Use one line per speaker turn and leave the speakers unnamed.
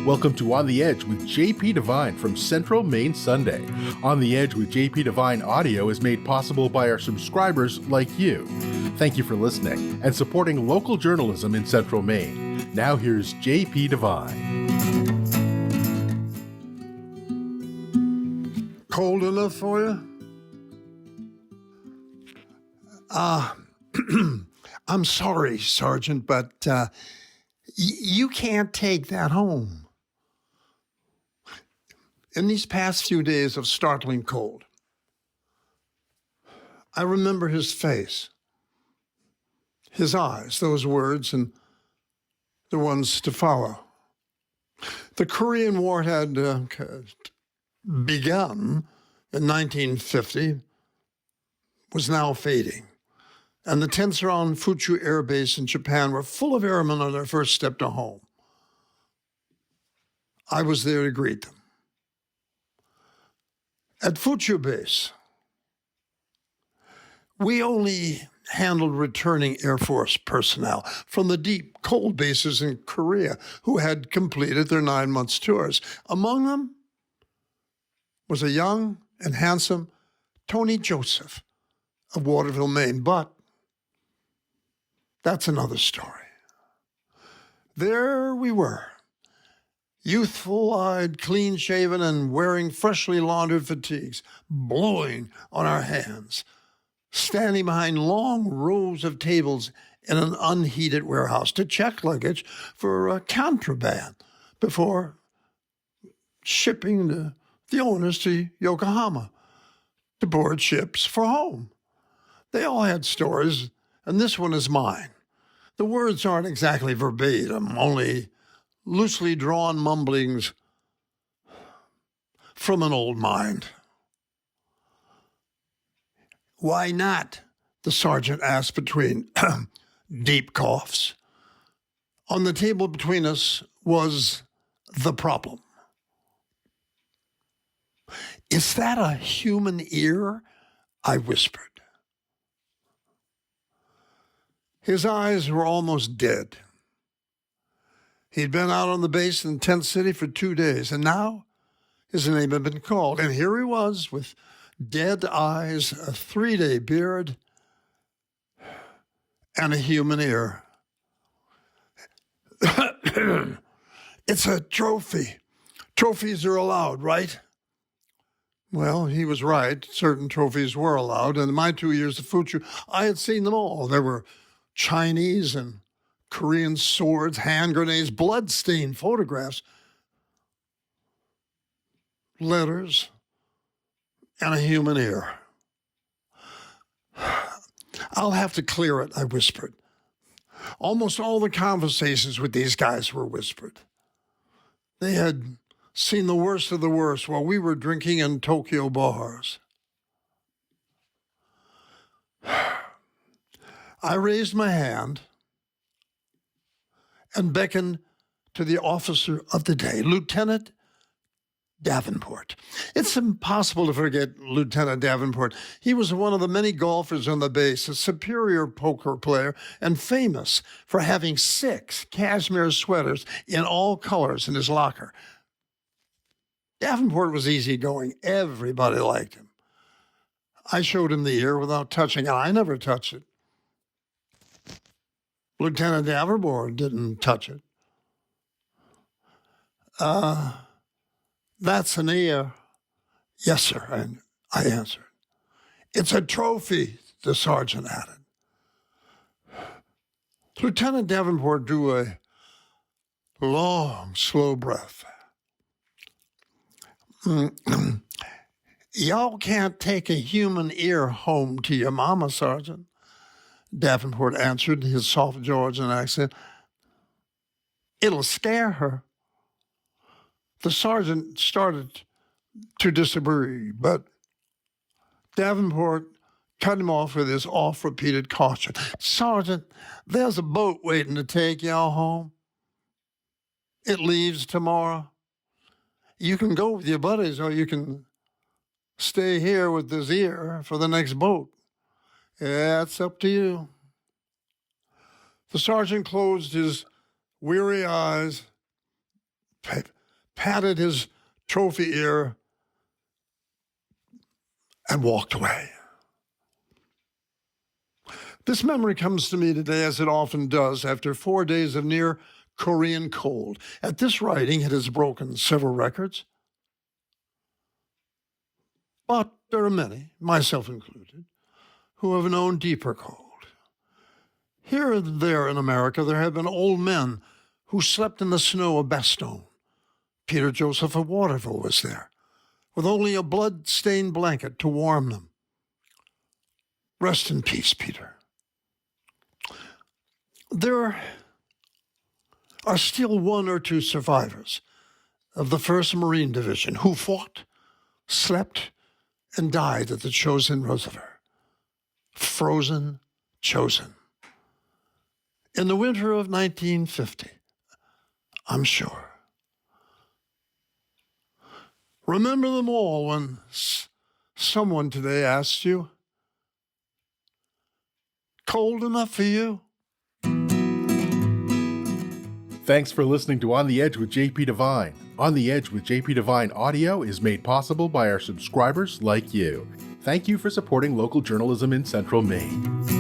Welcome to On the Edge with JP Devine from Central Maine Sunday. On the Edge with JP Devine audio is made possible by our subscribers like you. Thank you for listening and supporting local journalism in Central Maine. Now here's JP Devine.
Cold enough for you? I'm sorry, Sergeant, but you can't take that home. In these past few days of startling cold, I remember his face, his eyes, those words, and the ones to follow. The Korean War had begun in 1950, was now fading. And the tents around Fuchu Air Base in Japan were full of airmen on their first step to home. I was there to greet them. At Fuchu Base, we only handled returning Air Force personnel from the deep, cold bases in Korea who had completed their 9-month tours. Among them was a young and handsome Tony Joseph of Waterville, Maine, but that's another story. There we were, youthful-eyed, clean-shaven, and wearing freshly laundered fatigues, blowing on our hands, standing behind long rows of tables in an unheated warehouse to check luggage for contraband before shipping the owners to Yokohama to board ships for home. They all had stories, and this one is mine. The words aren't exactly verbatim, only loosely drawn mumblings from an old mind. Why not? The sergeant asked between deep coughs. On the table between us was the problem. Is that a human ear? I whispered. His eyes were almost dead. He'd been out on the base in Tent City for 2 days, and now his name had been called. And here he was with dead eyes, a 3-day beard, and a human ear. It's a trophy. Trophies are allowed, right? Well, he was right. Certain trophies were allowed. And in my 2 years of Fuchu, I had seen them all. There were Chinese and Korean swords, hand grenades, blood-stained photographs, letters, and a human ear. I'll have to clear it, I whispered. Almost all the conversations with these guys were whispered. They had seen the worst of the worst while we were drinking in Tokyo bars. I raised my hand and beckoned to the officer of the day, Lieutenant Davenport. It's impossible to forget Lieutenant Davenport. He was one of the many golfers on the base, a superior poker player, and famous for having 6 cashmere sweaters in all colors in his locker. Davenport was easygoing. Everybody liked him. I showed him the ear without touching it. I never touched it. Lieutenant Davenport didn't touch it. That's an ear. Yes, sir, and I answered. It's a trophy, the sergeant added. Lieutenant Davenport drew a long, slow breath. Y'all can't take a human ear home to your mama, Sergeant, Davenport answered, his soft Georgian accent. It'll scare her. The sergeant started to disagree, but Davenport cut him off with his oft-repeated caution. Sergeant, there's a boat waiting to take y'all home. It leaves tomorrow. You can go with your buddies, or you can stay here with this ear for the next boat. Yeah, it's up to you. The sergeant closed his weary eyes, patted his trophy ear, and walked away. This memory comes to me today, as it often does, after 4 days of near Korean cold. At this writing, it has broken several records. But there are many, myself included, who have known deeper cold. Here and there in America, there have been old men who slept in the snow of Bastogne. Peter Joseph of Waterville was there, with only a blood-stained blanket to warm them. Rest in peace, Peter. There are still 1 or 2 survivors of the 1st Marine Division who fought, slept, and died at the Chosin Reservoir. Frozen, chosen. In the winter of 1950, I'm sure. Remember them all when someone today asks you, cold enough for you?
Thanks for listening to On the Edge with JP Devine. On the Edge with JP Devine audio is made possible by our subscribers like you. Thank you for supporting local journalism in Central Maine.